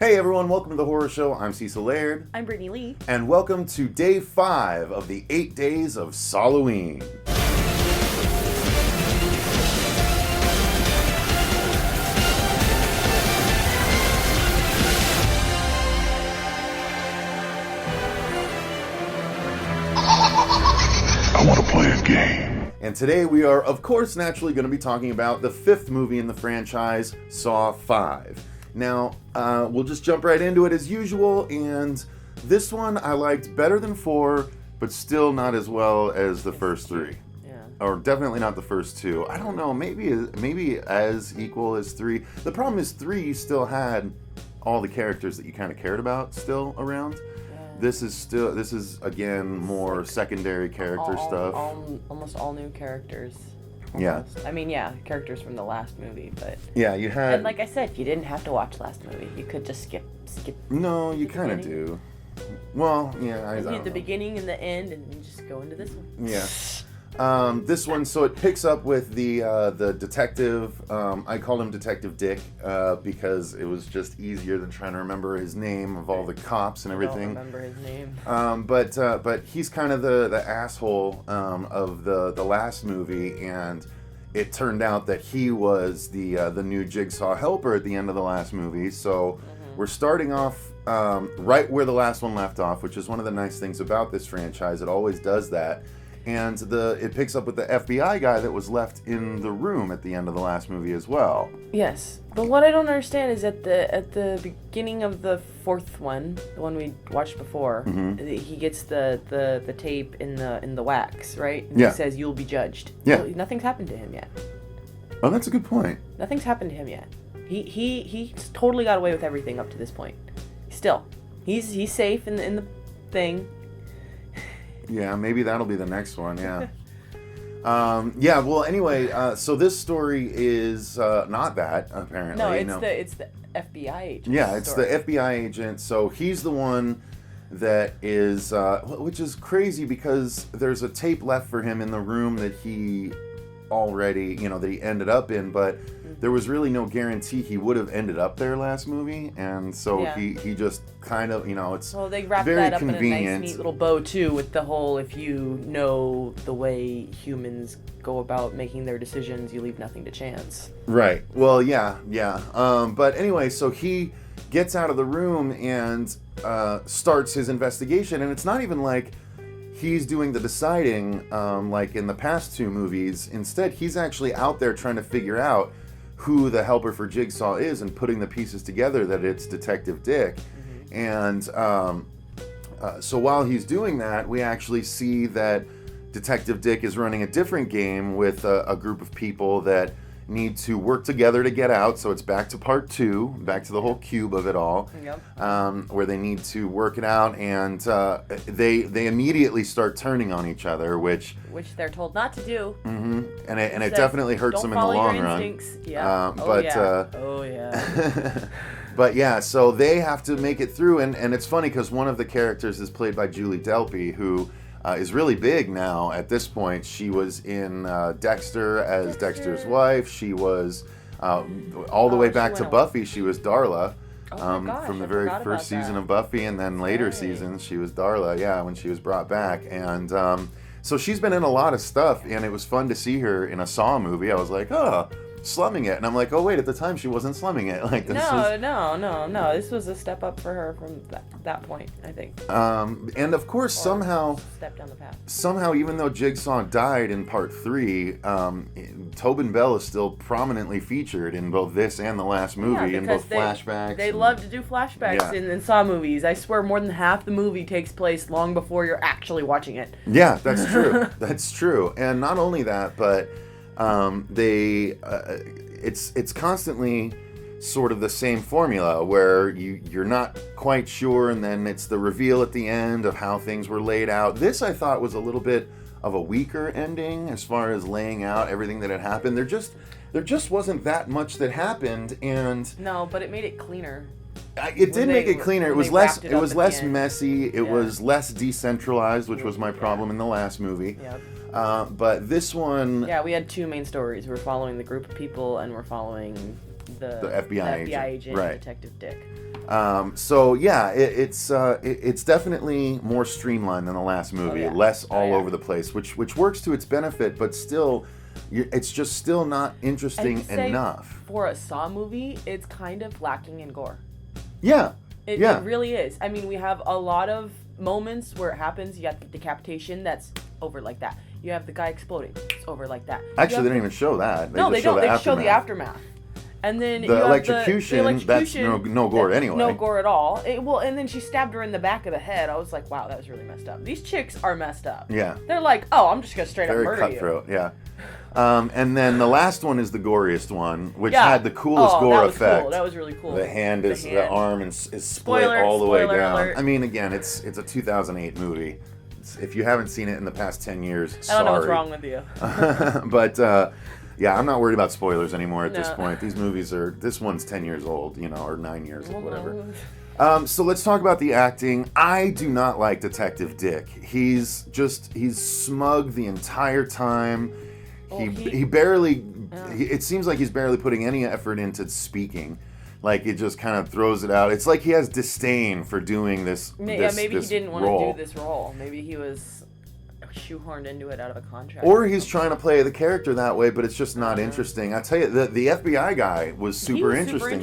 Hey everyone, welcome to the Horror Show. I'm Cecil Laird. I'm Brittini Lee. And welcome to Day 5 of the 8 Days of Sawlloween. I want to play a game. And today we are, of course, naturally going to be talking about the 5th movie in the franchise, Saw 5. Now, we'll just jump right into it as usual, and this one I liked better than 4, but still not as well as the first 3. Yeah. Or definitely not the first 2. I don't know, maybe as equal as 3. The problem is 3 still had all the characters that you kind of cared about still around. This is again more secondary character stuff. Almost all new characters. Almost. Yeah. I mean, yeah, characters from the last movie, but yeah, you had. And like I said, you didn't have to watch last movie. You could just skip. No, you kind of do. Well, yeah, I hit the beginning and the end, and then just go into this one. Yeah. This one, so it picks up with the detective. I called him Detective Dick because it was just easier than trying to remember his name of all the cops and everything. I don't remember his name. But he's kind of the asshole of the last movie, and it turned out that he was the new Jigsaw helper at the end of the last movie. So we're starting off right where the last one left off, which is one of the nice things about this franchise. It always does that. And it picks up with the FBI guy that was left in the room at the end of the last movie as well. Yes, but what I don't understand is at the beginning of the 4th one, the one we watched before, he gets the tape in the wax, right? And yeah. He says you'll be judged. Yeah. Well, nothing's happened to him yet. Oh, that's a good point. Nothing's happened to him yet. He totally got away with everything up to this point. Still, he's safe in the thing. Yeah, maybe that'll be the next one, yeah. Yeah, well, anyway, so this story is not that, apparently. No, it's the FBI agent. Yeah, it's the FBI agent, so he's the one that is, which is crazy because there's a tape left for him in the room that he already, that he ended up in, but there was really no guarantee he would have ended up there last movie, and so he just kind of, it's well, they wrapped very that up convenient. in a nice, neat little bow too, with the whole if you know the way humans go about making their decisions, you leave nothing to chance. Right. Well, yeah. But anyway, so he gets out of the room and starts his investigation, and it's not even like he's doing the deciding like in the past 2 movies. Instead, he's actually out there trying to figure out who the helper for Jigsaw is and putting the pieces together that it's Detective Dick. And so while he's doing that, we actually see that Detective Dick is running a different game with a group of people that need to work together to get out. So it's back to part 2, back to the whole cube of it all, where they need to work it out, and they immediately start turning on each other, which they're told not to do. And it definitely hurts them in the long run. Yeah. Oh yeah. But yeah, so they have to make it through, and it's funny because one of the characters is played by Julie Delpy, who is really big now at this point. She was in Dexter as Dexter's wife. She was all the way back to Buffy. She was Darla from the very first season of Buffy, and then later seasons she was Darla. Yeah, when she was brought back, and so she's been in a lot of stuff, and it was fun to see her in a Saw movie. I was like, oh, slumming it, and I'm like, oh wait, at the time she wasn't slumming it. Like this No. This was a step up for her from that point, I think. And of course, somehow, step down the path. Somehow, even though Jigsaw died in part 3, Tobin Bell is still prominently featured in both this and the last movie, in both flashbacks. They love to do flashbacks in Saw movies. I swear, more than half the movie takes place long before you're actually watching it. Yeah, that's true. That's true. And not only that, but it's constantly sort of the same formula where you're not quite sure, and then it's the reveal at the end of how things were laid out. This, I thought, was a little bit of a weaker ending as far as laying out everything that had happened. There just wasn't that much that happened, and no, but it made it cleaner. It did make it cleaner. It was less messy. It was less decentralized, which was my problem in the last movie. But this one... Yeah, we had 2 main stories. We're following the group of people, and we're following the FBI agent, right. Detective Dick. So yeah, it's definitely more streamlined than the last movie. yeah. Less Oh, all yeah. over the place, which works to its benefit, but still, it's just still not interesting I'd say enough. For a Saw movie, it's kind of lacking in gore. Yeah. It really is. I mean, we have a lot of moments where it happens. You got the decapitation, that's over like that. You have the guy exploding, it's over like that. Actually, they didn't even show that. No, they just show don't. the They show the aftermath. And then you The have electrocution, that's no gore anyway. No gore at all. And then she stabbed her in the back of the head. I was like, wow, that was really messed up. These chicks are messed up. Yeah. They're like, oh, I'm just going to straight Very up murder cutthroat, you. yeah. And then the last one is the goriest one, which had the coolest gore that was effect. Cool. That was really cool. The arm is split Spoiler all the way alert. down. I mean, again, it's a 2008 movie. If you haven't seen it in the past 10 years, sorry. I don't know what's wrong with you. But yeah, I'm not worried about spoilers anymore at this point. These movies this one's 10 years old, or 9 years old, whatever. So let's talk about the acting. I do not like Detective Dick. He's smug the entire time. He barely. It seems like he's barely putting any effort into speaking. Like it just kind of throws it out. It's like he has disdain for doing this. Maybe this he didn't want role. to do this role. Maybe he was shoehorned into it out of a contract. Or he's trying to play the character that way, but it's just not interesting. I tell you, the FBI guy was super interesting.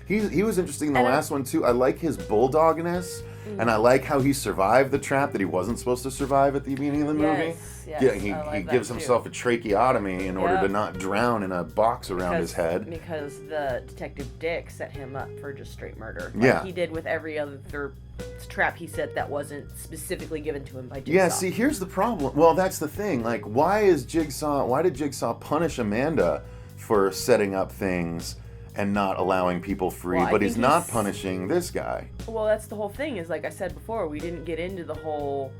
He was interesting in the last one too. I like his bulldogness, and I like how he survived the trap that he wasn't supposed to survive at the beginning of the movie. Yes, Yeah, he gives himself a tracheotomy in order to not drown in a box around his head. Because the Detective Dick set him up for just straight murder. Yeah. He did with every other trap he set that wasn't specifically given to him by Jigsaw. Yeah, see, here's the problem. Well, that's the thing. Like, why did Jigsaw punish Amanda for setting up things and not allowing people free, Well, but he's not punishing this guy? Well, that's the whole thing. Is like I said before, we didn't get into the whole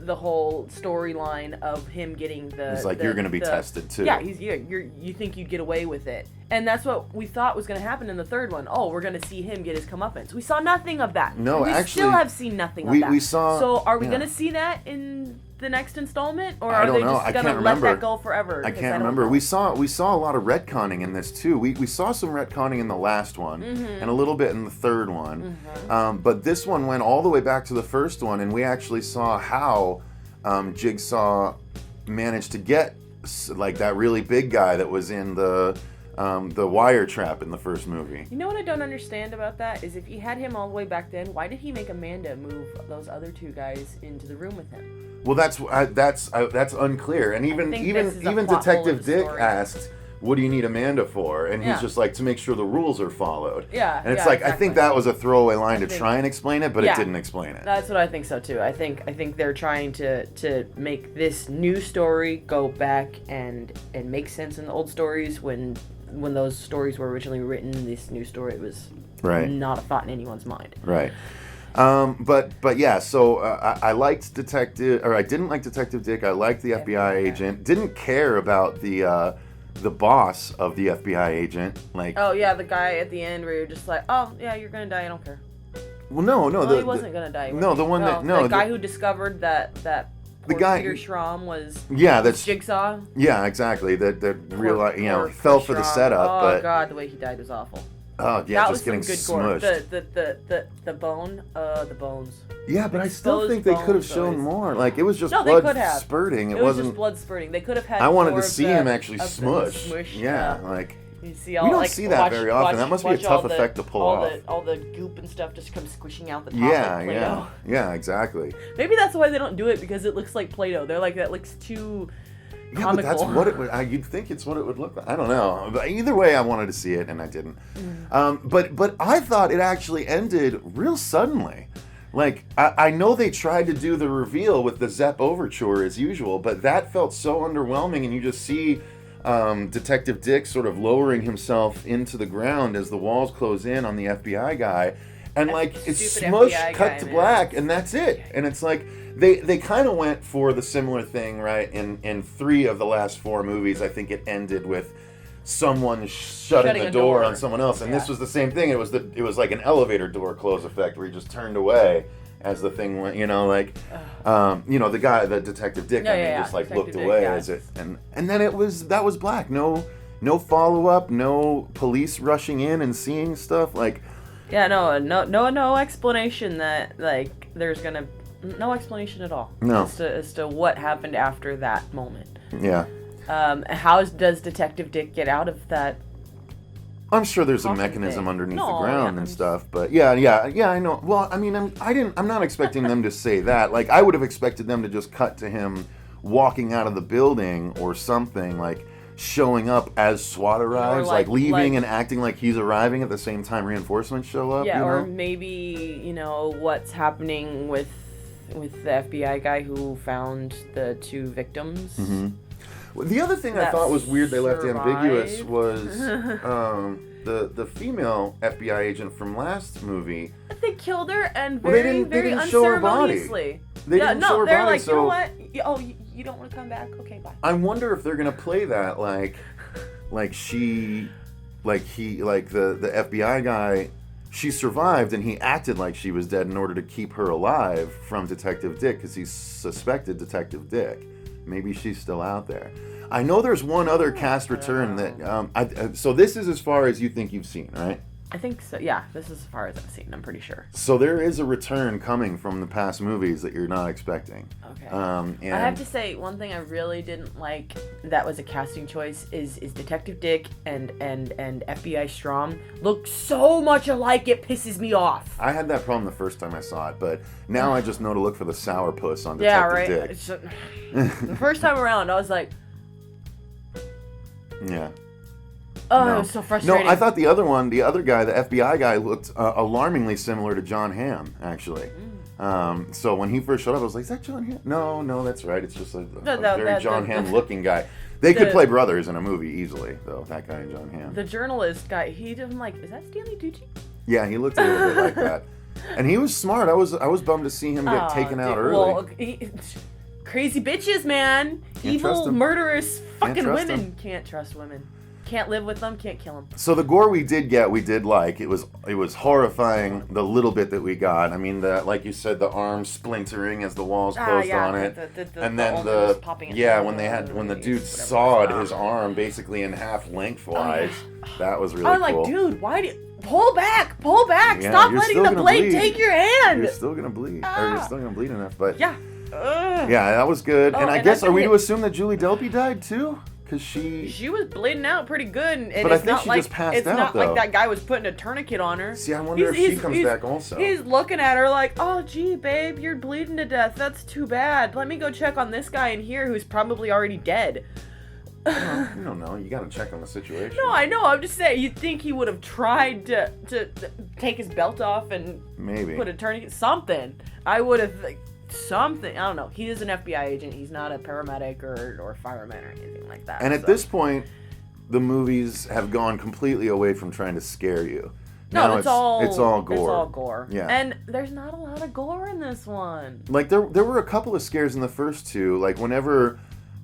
storyline of him getting the. It's like you're going to be tested too. Yeah, you think you'd get away with it, and that's what we thought was going to happen in the third one. Oh, we're going to see him get his comeuppance. We saw nothing of that. No, we actually, still have seen nothing of that. We saw. So are we going to see that in the next installment, or I are don't they know. just going to let that go forever? I can't remember. We saw a lot of retconning in this too. We saw some retconning in the last one and a little bit in the third one, but this one went all the way back to the first one, and we actually saw how Jigsaw managed to get like that really big guy that was in the wire trap in the first movie. You know what I don't understand about that is if he had him all the way back then, why did he make Amanda move those other two guys into the room with him? Well, that's unclear. And even Detective Dick asked, "What do you need Amanda for?" And he's just like, "To make sure the rules are followed." Yeah. And it's like exactly. I think that was a throwaway line to try and explain it, but it didn't explain it. That's what I think so too. I think they're trying to make this new story go back and make sense in the old stories when those stories were originally written. This new story was not a thought in anyone's mind. Right. But yeah, so I liked I didn't like Detective Dick. I liked the FBI agent. Didn't care about the boss of the FBI agent. Like, oh yeah, the guy at the end where you're just like, oh yeah, you're gonna die. I don't care. Well, no, he wasn't gonna die. The guy who discovered that the guy Peter Schramm was that's Jigsaw. Yeah, exactly. That realized fell for the setup. Oh but god, the way he died was awful. Oh yeah, that just getting smushed. The bone, the bones. Yeah, but I still think they could have shown more. Like it was just blood spurting. It wasn't just blood spurting. They could have had. I wanted more to see him actually smush. Yeah, like you see we don't see that very often. That must be a tough effect to pull off. All the goop and stuff just comes squishing out the top. Like Play-Doh. Yeah, exactly. Maybe that's why they don't do it, because it looks like Play-Doh. They're like, that looks too. Yeah, comical. but that's what it would. You'd think it's what it would look like. I don't know. But either way, I wanted to see it, and I didn't. But I thought it actually ended real suddenly. Like I know they tried to do the reveal with the Zepp overture as usual, but that felt so underwhelming, and you just see Detective Dick sort of lowering himself into the ground as the walls close in on the FBI guy, and like it's smush, cut to black, and that's it. And it's like. They kind of went for the similar thing, right? In 3 of the last 4 movies, I think it ended with someone shutting the door on someone else, and this was the same thing. It was like an elevator door close effect where he just turned away as the thing went. The guy, the Detective Dick, just like Detective looked Dick, away as it, and then that was black. No follow up, no police rushing in and seeing stuff like. Yeah, no explanation that like there's gonna no explanation at all. No. As to what happened after that moment. Yeah. How does Detective Dick get out of that? I'm sure there's a Coffin mechanism thing. underneath No, the ground yeah, and stuff, but yeah, I know. Well, I mean, I'm not expecting them to say that. Like, I would have expected them to just cut to him walking out of the building or something, like showing up as SWAT arrives, like leaving and acting like he's arriving at the same time reinforcements show up. Yeah, you know? or maybe what's happening with the FBI guy who found the 2 victims. Mm-hmm. The other thing I thought was weird they left ambiguous was the female FBI agent from last movie. They killed her and Well, they very didn't show her body. unceremoniously. They didn't show her they're body, like, so you know what? Oh, you don't want to come back? Okay, bye. I wonder if they're gonna play that the FBI guy. She survived and he acted like she was dead in order to keep her alive from Detective Dick because he suspected Detective Dick. Maybe she's still out there. I know there's one other cast return that. So this is as far as you think you've seen, right? I think so. Yeah, this is as far as I've seen. I'm pretty sure. So there is a return coming from the past movies that you're not expecting. Okay. And I have to say one thing I really didn't like that was a casting choice is Detective Dick and FBI Strom look so much alike it pisses me off. I had that problem the first time I saw it, but now I just know to look for the sourpuss on Detective Dick. It's the first time around, I was like, yeah. oh, no. It was so frustrating. No, I thought the other guy, the FBI guy, looked alarmingly similar to John Hamm, actually. So when he first showed up, I was like, is that John Hamm? No, that's right. It's just a very John Hamm-looking guy. They could play brothers in a movie easily, though, that guy and John Hamm. The journalist guy, I'm like, is that Stanley Tucci? Yeah, he looked a little bit like that. And he was smart. I was bummed to see him get taken out early. Well, crazy bitches, man. Evil, murderous fucking women. Can't trust women. Can't live with them, can't kill them. So the gore we did get, we did like. It was horrifying, the little bit that we got. I mean, like you said, the arm splintering as the walls closed on it. And then when the dude sawed his arm basically in half lengthwise, that was really cool. I was like, dude, why do you... Pull back! Yeah, Stop letting the blade take your hand! You're still gonna bleed. Or you're still gonna bleed enough, but... Yeah. Yeah, that was good. And I guess, are we to assume that Julie Delpy died too? Because she was bleeding out pretty good, and but it's I think not she like just passed it's out, not though. like that guy was putting a tourniquet on her. See, I wonder if she comes back also. He's looking at her like, "Oh, gee, babe, you're bleeding to death. That's too bad. Let me go check on this guy in here who's probably already dead." Well, you don't know. You got to check on the situation. No, I know. I'm just saying. You'd think he would have tried to take his belt off and maybe put a tourniquet, something. I would have. Something. I don't know. He is an FBI agent. He's not a paramedic or fireman or anything like that. And at this point, the movies have gone completely away from trying to scare you. No, now it's all gore. It's all gore. Yeah. And there's not a lot of gore in this one. Like there were a couple of scares in the first two. Like whenever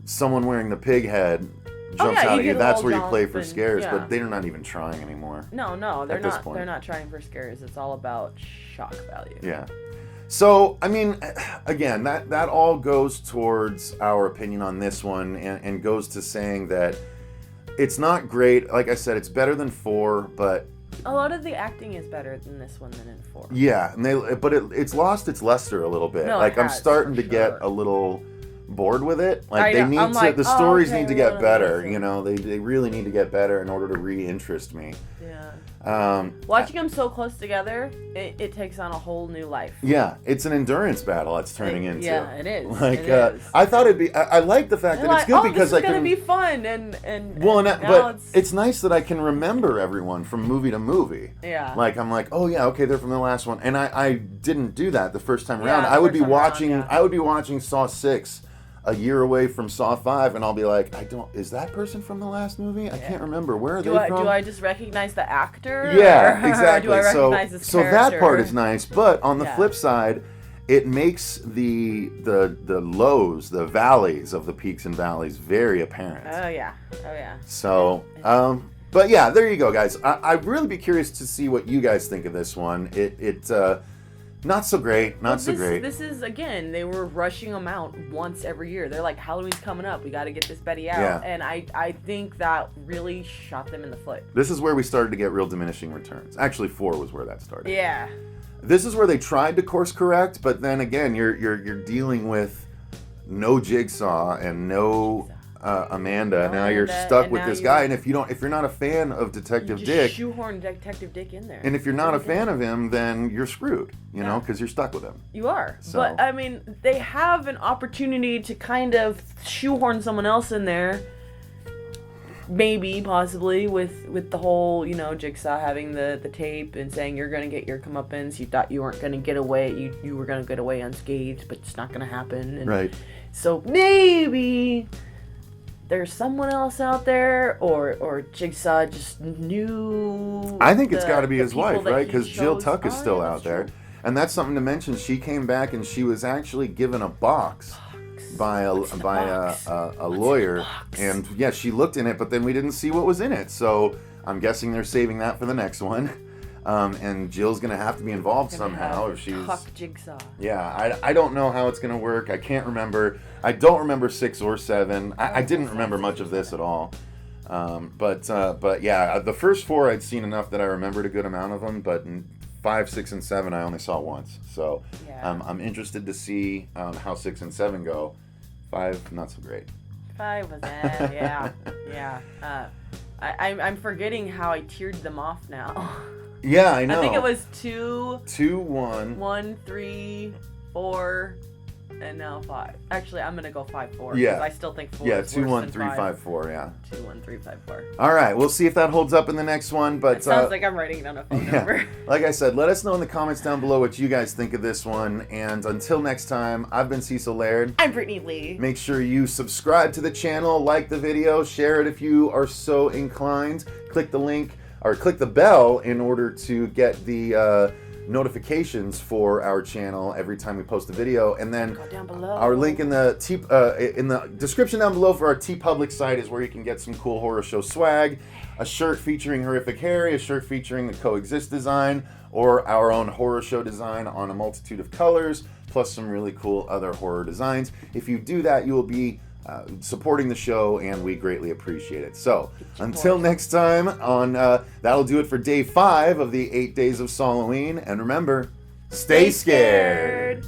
someone wearing the pig head jumps out at you, that's where you play for scares. But they're not even trying anymore. No, they're not. They're not trying for scares. It's all about shock value. Yeah. So, I mean, again, that all goes towards our opinion on this one and goes to saying that it's not great. Like I said, it's better than 4, but... A lot of the acting is better in this one than in 4. Yeah, but it's lost its luster a little bit. No, like, I'm starting to get a little bored with it. Like, the stories need to get better, you know? They really need to get better in order to re-interest me. Yeah. Watching them so close together, it takes on a whole new life. Yeah, it's an endurance battle it's turning into. Yeah, it is. Like, I thought it'd be. I like the fact that it's good because it's gonna be fun but it's nice that I can remember everyone from movie to movie. Yeah. Like I'm like, oh yeah, okay, they're from the last one, and I didn't do that the first time around. I would be watching Saw 6. A year away from Saw 5, and I'll be like, is that person from the last movie? I can't remember. Where are they from? Do I just recognize the actor? Yeah, exactly. Or do I recognize his character? So that part is nice, but on the flip side, it makes the lows, the valleys of the peaks and valleys very apparent. Oh yeah. So, but yeah, there you go, guys. I'd really be curious to see what you guys think of this one. Not so great. Not so great. This is, again, they were rushing them out once every year. They're like, Halloween's coming up. We got to get this Betty out. Yeah. And I think that really shot them in the foot. This is where we started to get real diminishing returns. Actually, 4 was where that started. Yeah. This is where they tried to course correct, but then again, you're dealing with no Jigsaw and no Amanda. Now you're stuck with this guy, and if you're not a fan of Detective Dick, shoehorn Detective Dick in there. and if you're not a fan of him, then you're screwed. You know, because you're stuck with him. You are. So. But I mean, they have an opportunity to kind of shoehorn someone else in there. Maybe, possibly, with the whole, Jigsaw having the tape and saying you're going to get your comeuppance. You thought you weren't going to get away. You were going to get away unscathed, but it's not going to happen. And right. So maybe there's someone else out there, or Jigsaw just knew. I think it's got to be his wife, right? Because Because Jill Tuck is still out there. True. And that's something to mention. She came back and she was actually given a box by a lawyer, and yeah, she looked in it, but then we didn't see what was in it. So I'm guessing they're saving that for the next one. And Jill's gonna have to be involved somehow if she's. Fuck Jigsaw. Yeah, I don't know how it's gonna work. I can't remember. I don't remember 6 or 7. I didn't remember much of this at all. But yeah, the first 4 I'd seen enough that I remembered a good amount of them, but 5, 6, and 7 I only saw once. So yeah. I'm interested to see how 6 and 7 go. 5, not so great. 5 was yeah. I'm forgetting how I tiered them off now. Yeah, I know. I think it was 2, 1, 1, 3, 4, and now 5. Actually, I'm gonna go 5, 4. Yeah. Because I still think 4 Yeah, is 2, worse 1, than 3, 5, 4. Yeah. 2, 1, 3, 5, 4. All right, we'll see if that holds up in the next one. But It sounds like I'm writing down a phone number. Like I said, let us know in the comments down below what you guys think of this one. And until next time, I've been Cecil Laird. I'm Brittini Lee. Make sure you subscribe to the channel, like the video, share it if you are so inclined. Click the link or click the bell in order to get the notifications for our channel every time we post a video. And then Go down below. our link in the description down below for our TeePublic site is where you can get some cool horror show swag, a shirt featuring Horrific Harry, a shirt featuring the Coexist design, or our own horror show design on a multitude of colors, plus some really cool other horror designs. If you do that, you will be supporting the show, and we greatly appreciate it. So until next time, that'll do it for day 5 of the 8 Days of Sawlloween. And remember, stay scared.